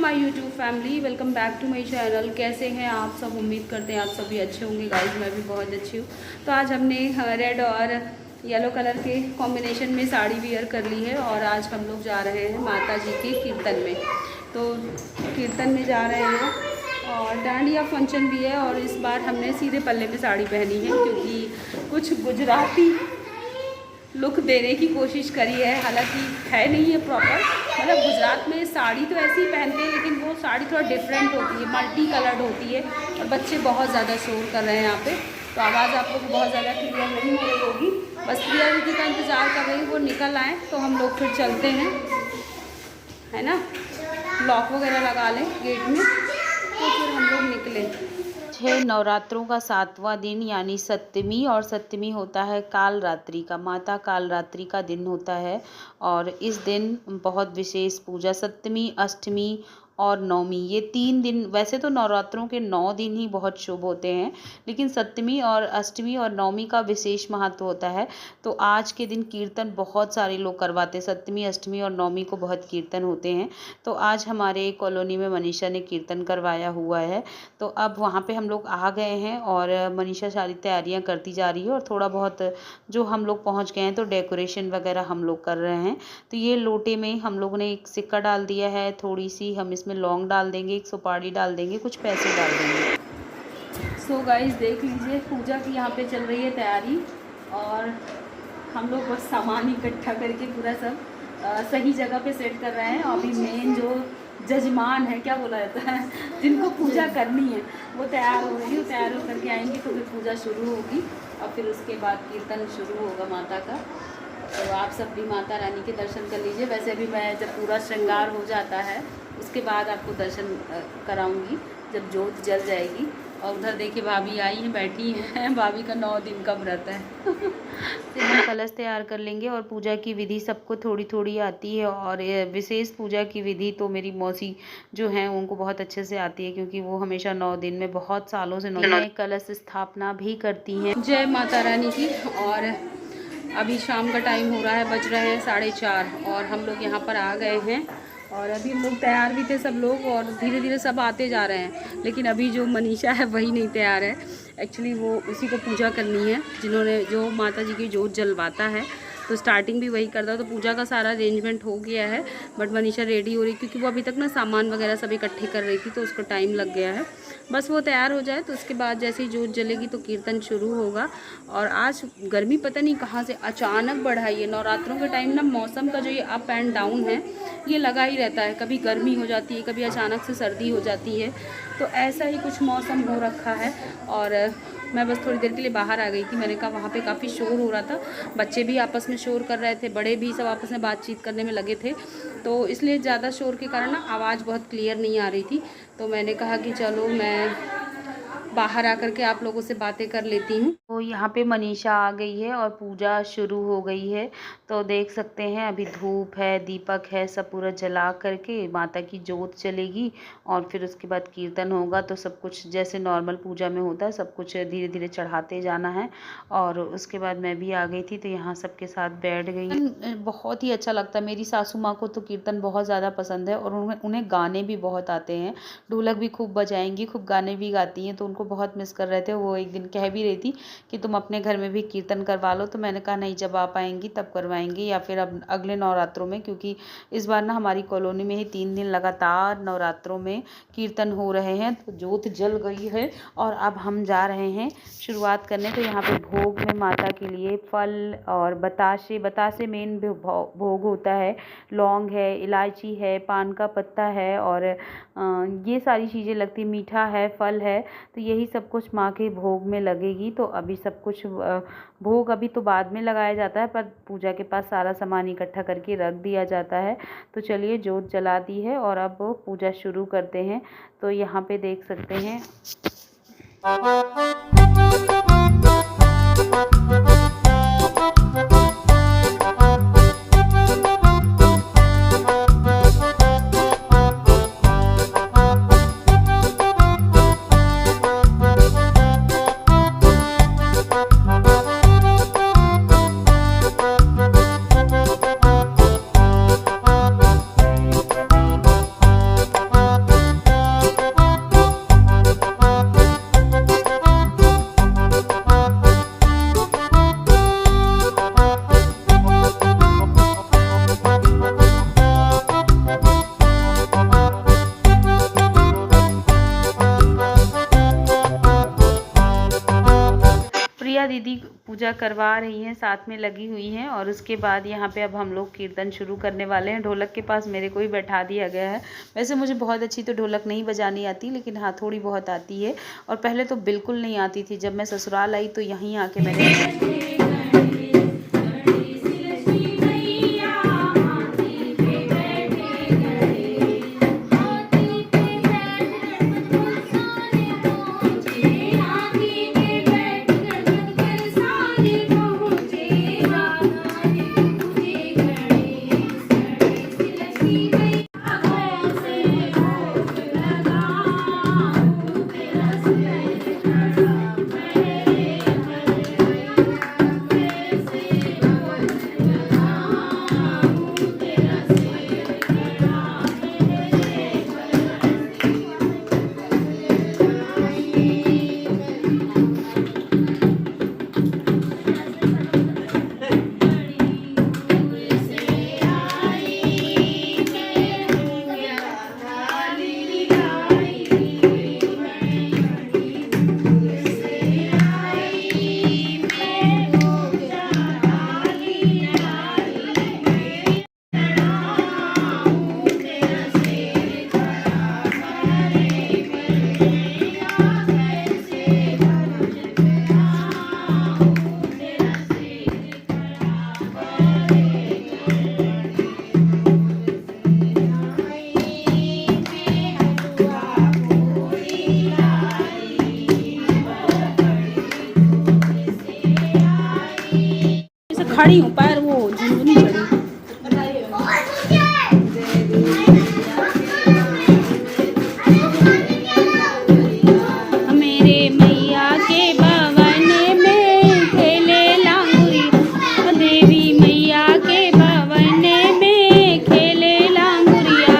My YouTube family, welcome back to my channel. कैसे हैं आप सब? उम्मीद करते हैं आप सभी अच्छे होंगे। गाइस मैं भी बहुत अच्छी हूँ। तो आज हमने रेड और येलो कलर के कॉम्बिनेशन में साड़ी वियर कर ली है और आज हम लोग जा रहे हैं माता जी के कीर्तन में। तो कीर्तन में जा रहे हैं और डांडिया फंक्शन भी है। और इस बार हमने सीधे पल्ले में साड़ी पहनी है क्योंकि कुछ गुजराती लुक देने की कोशिश करी है। हालांकि है नहीं है प्रॉपर, मतलब गुजरात में साड़ी तो ऐसे ही पहनते हैं लेकिन वो साड़ी थोड़ा डिफरेंट होती है, मल्टी कलर्ड होती है। और बच्चे बहुत ज़्यादा शोर कर रहे हैं यहाँ पे, तो आवाज़ आप लोग को बहुत ज़्यादा क्लियर नहीं हो रही होगी। बस प्रिया दीदी का इंतज़ार कर रही है, वो निकल आए तो हम लोग फिर चलते हैं, है ना। लॉक वगैरह लगा लें गेट में तो फिर हम लोग निकले। है नवरात्रों का 7वां दिन यानी सप्तमी, और सप्तमी होता है काल रात्रि का, माता काल रात्रि का दिन होता है। और इस दिन बहुत विशेष पूजा, सप्तमी, अष्टमी और नवमी, ये 3 दिन, वैसे तो नवरात्रों के 9 दिन ही बहुत शुभ होते हैं, लेकिन सप्तमी और अष्टमी और नवमी का विशेष महत्व होता है। तो आज के दिन कीर्तन बहुत सारे लोग करवाते हैं, सप्तमी, अष्टमी और नवमी को बहुत कीर्तन होते हैं। तो आज हमारे कॉलोनी में मनीषा ने कीर्तन करवाया हुआ है, तो अब वहाँ पे हम लोग आ गए हैं और मनीषा सारी तैयारियाँ करती जा रही है। और थोड़ा बहुत जो हम लोग पहुँच गए हैं तो डेकोरेशन वगैरह हम लोग कर रहे हैं। तो ये लोटे में हम लोगों ने एक सिक्का डाल दिया है, थोड़ी सी हम इसमें लौंग डाल देंगे, एक सुपारी डाल देंगे, कुछ पैसे डाल देंगे। सो गाइस देख लीजिए, पूजा की यहाँ पे चल रही है तैयारी और हम लोग बस सामान इकट्ठा करके पूरा सब सही जगह पे सेट कर रहे हैं। और अभी मेन जो जजमान है, क्या बोला जाता है, जिनको पूजा करनी है, वो तैयार हो रही है। तैयार होकर के आएंगे तो फिर पूजा शुरू होगी और फिर उसके बाद कीर्तन शुरू होगा माता का। तो आप सब भी माता रानी के दर्शन कर लीजिए। वैसे अभी मैं जब पूरा श्रृंगार हो जाता है उसके बाद आपको दर्शन कराऊंगी, जब जोत जल जाएगी। और उधर देखिए भाभी आई हैं, बैठी हैं, भाभी का 9 दिन का व्रत है। हम कलश तैयार कर लेंगे और पूजा की विधि सबको थोड़ी थोड़ी आती है। और विशेष पूजा की विधि तो मेरी मौसी जो हैं उनको बहुत अच्छे से आती है, क्योंकि वो हमेशा 9 दिन में बहुत सालों से 9 दिन कलश स्थापना भी करती हैं। जय माता रानी की। और अभी शाम का टाइम हो रहा है, बज रहे हैं 4:30 और हम लोग यहाँ पर आ गए हैं। और अभी हम लोग तैयार भी थे सब लोग और धीरे धीरे सब आते जा रहे हैं। लेकिन अभी जो मनीषा है वही नहीं तैयार है। एक्चुअली वो उसी को पूजा करनी है जो माता जी की जोत जलवाता है, तो स्टार्टिंग भी वही करता है। तो पूजा का सारा अरेंजमेंट हो गया है, बट मनीषा रेडी हो रही, क्योंकि वो अभी तक ना सामान वगैरह सब इकट्ठे कर रही थी तो उसको टाइम लग गया है। बस वो तैयार हो जाए तो उसके बाद जैसे ही जोत जलेगी तो कीर्तन शुरू होगा। और आज गर्मी पता नहीं कहाँ से अचानक बढ़ाई है। नवरात्रों के टाइम ना मौसम का जो ये अप एंड डाउन है ये लगा ही रहता है, कभी गर्मी हो जाती है, कभी अचानक से सर्दी हो जाती है। तो ऐसा ही कुछ मौसम हो रखा है। और मैं बस थोड़ी देर के लिए बाहर आ गई थी। मैंने कहा वहाँ पे काफ़ी शोर हो रहा था, बच्चे भी आपस में शोर कर रहे थे, बड़े भी सब आपस में बातचीत करने में लगे थे, तो इसलिए ज़्यादा शोर के कारण ना आवाज़ बहुत क्लियर नहीं आ रही थी। तो मैंने कहा कि चलो मैं बाहर आकर के आप लोगों से बातें कर लेती हूँ। तो यहाँ पे मनीषा आ गई है और पूजा शुरू हो गई है। तो देख सकते हैं अभी धूप है, दीपक है, सब पूरा जला करके माता की जोत चलेगी और फिर उसके बाद कीर्तन होगा। तो सब कुछ जैसे नॉर्मल पूजा में होता है, सब कुछ धीरे धीरे चढ़ाते जाना है। और उसके बाद मैं भी आ गई थी तो यहाँ सबके साथ बैठ गई। बहुत ही अच्छा लगता है। मेरी सासू माँ को तो कीर्तन बहुत ज़्यादा पसंद है और उन्हें गाने भी बहुत आते हैं, ढोलक भी खूब बजाएंगी, खूब गाने भी गाती हैं। तो उनको बहुत मिस कर रहे थे। वो एक दिन कह भी रही थी कि तुम अपने घर में भी कीर्तन करवा लो। तो मैंने कहा नहीं, जब आप आएंगी तब करवाएंगे, या फिर अब अगले नवरात्रों में, क्योंकि इस बार ना हमारी कॉलोनी में ही 3 दिन लगातार नवरात्रों में कीर्तन हो रहे हैं। तो जोत जल गई है और अब हम जा रहे हैं शुरुआत करने। तो यहाँ पे भोग में माता के लिए फल और बतासे मेन भोग होता है। लौंग है, इलायची है, पान का पत्ता है और ये सारी चीज़ें लगती, मीठा है, फल है। तो यही सब कुछ माँ के भोग में लगेगी। तो अभी सब कुछ भोग अभी तो बाद में लगाया जाता है, पर पूजा के पास सारा सामान इकट्ठा करके रख दिया जाता है। तो चलिए जोत जला दी है और अब पूजा शुरू करते हैं। तो यहाँ पे देख सकते हैं दीदी पूजा करवा रही हैं, साथ में लगी हुई हैं। और उसके बाद यहाँ पे अब हम लोग कीर्तन शुरू करने वाले हैं। ढोलक के पास मेरे को ही बैठा दिया गया है। वैसे मुझे बहुत अच्छी तो ढोलक नहीं बजानी आती, लेकिन हाँ थोड़ी बहुत आती है। और पहले तो बिल्कुल नहीं आती थी। जब मैं ससुराल आई तो यहीं आके मैंने खड़ी हूँ, पैर वो झुनझुनी चढ़ी। मेरे मैया के भवन में खेले लांगुरी, देवी मैया के भवन में खेले लांगुरिया।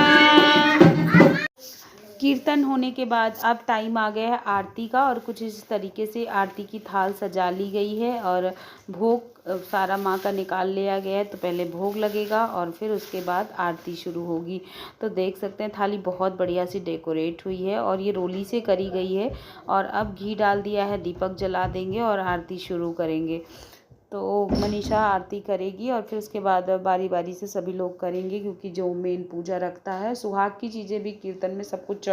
कीर्तन होने के बाद अब टाइम आ गया है आरती का। और कुछ इस तरीके से आरती की थाल सजा ली गई है और भोग सारा माँ का निकाल लिया गया है। तो पहले भोग लगेगा और फिर उसके बाद आरती शुरू होगी। तो देख सकते हैं थाली बहुत बढ़िया सी डेकोरेट हुई है और ये रोली से करी गई है। और अब घी डाल दिया है, दीपक जला देंगे और आरती शुरू करेंगे। तो मनीषा आरती करेगी और फिर उसके बाद बारी बारी से सभी लोग करेंगे, क्योंकि जो मेन पूजा रखता है, सुहाग की चीज़ें भी कीर्तन में सब कुछ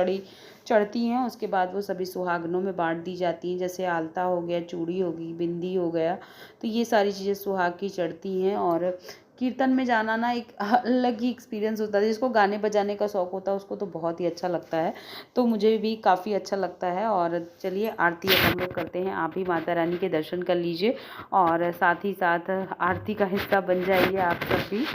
चढ़ती हैं। उसके बाद वो सभी सुहागनों में बांट दी जाती हैं। जैसे आलता हो गया, चूड़ी होगी, बिंदी हो गया, तो ये सारी चीज़ें सुहाग की चढ़ती हैं। और कीर्तन में जाना ना एक अलग ही एक्सपीरियंस होता है। जिसको गाने बजाने का शौक़ होता है उसको तो बहुत ही अच्छा लगता है। तो मुझे भी काफ़ी अच्छा लगता है। और चलिए आरती अब हम लोग करते हैं। आप भी माता रानी के दर्शन कर लीजिए और साथ ही साथ आरती का हिस्सा बन जाइए आप सब भी।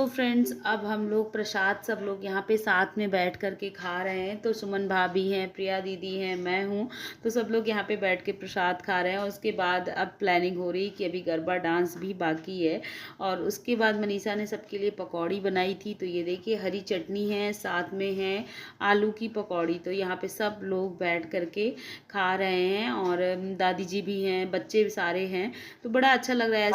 फ्रेंड्स अब हम लोग प्रसाद सब लोग यहाँ पे साथ में बैठ कर के खा रहे हैं। तो सुमन भाभी हैं, प्रिया दीदी हैं, मैं हूँ, तो सब लोग यहाँ पे बैठ के प्रसाद खा रहे हैं। और उसके बाद अब प्लानिंग हो रही कि अभी गरबा डांस भी बाकी है। और उसके बाद मनीषा ने सबके लिए पकौड़ी बनाई थी। तो ये देखिए हरी चटनी है, साथ में है आलू की पकौड़ी। तो यहाँ पे सब लोग बैठ कर के खा रहे हैं और दादी जी भी हैं, बच्चे भी सारे हैं, तो बड़ा अच्छा लग रहा है।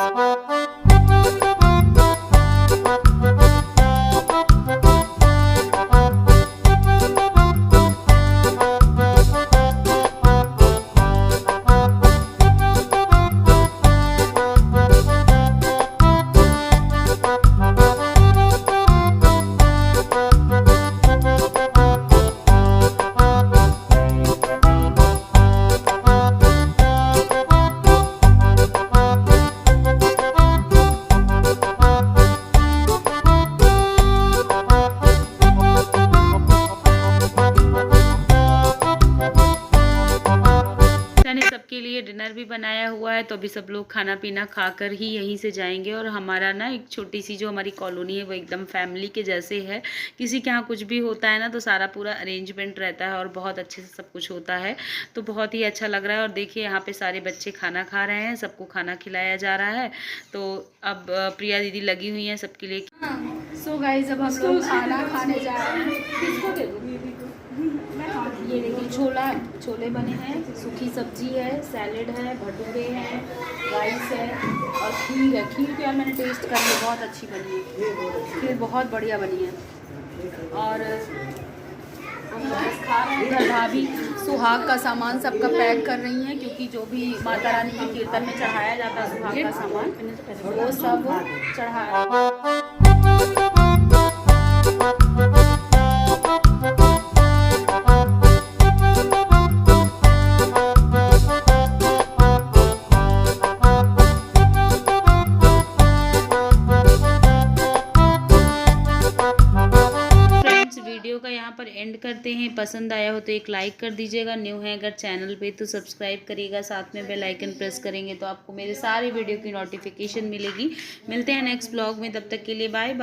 बनाया हुआ है, तो अभी सब लोग खाना पीना खाकर ही यहीं से जाएंगे। और हमारा ना एक छोटी सी जो हमारी कॉलोनी है वो एकदम फैमिली के जैसे है। किसी के यहाँ कुछ भी होता है ना तो सारा पूरा अरेंजमेंट रहता है और बहुत अच्छे से सब कुछ होता है, तो बहुत ही अच्छा लग रहा है। और देखिए यहाँ पे सारे बच्चे खाना खा रहे हैं, सबको खाना खिलाया जा रहा है। तो अब प्रिया दीदी लगी हुई हैं सबके लिए। सो गाइस अब हम लोग खाना खाने जा रहे हैं। किसको दे दूँ? ये देखिए छोले बने हैं, सूखी सब्जी है, सैलेड है, भटूरे हैं, राइस है और खीर है। खीर भी यार मैंने टेस्ट कर ली, बहुत अच्छी बनी है, खीर बहुत बढ़िया बनी है। और हम लोग बस खा रहे हैं। इधर भाभी सुहाग का सामान सबका पैक कर रही हैं, क्योंकि जो भी माता रानी के कीर्तन में चढ़ाया जाता है सुहाग का सामान वो सब चढ़ाया। वीडियो का यहाँ पर एंड करते हैं। पसंद आया हो तो एक लाइक कर दीजिएगा, न्यू है अगर चैनल पे तो सब्सक्राइब करिएगा, साथ में बेल आइकन प्रेस करेंगे तो आपको मेरे सारे वीडियो की नोटिफिकेशन मिलेगी। मिलते हैं नेक्स्ट ब्लॉग में, तब तक के लिए बाय बाय।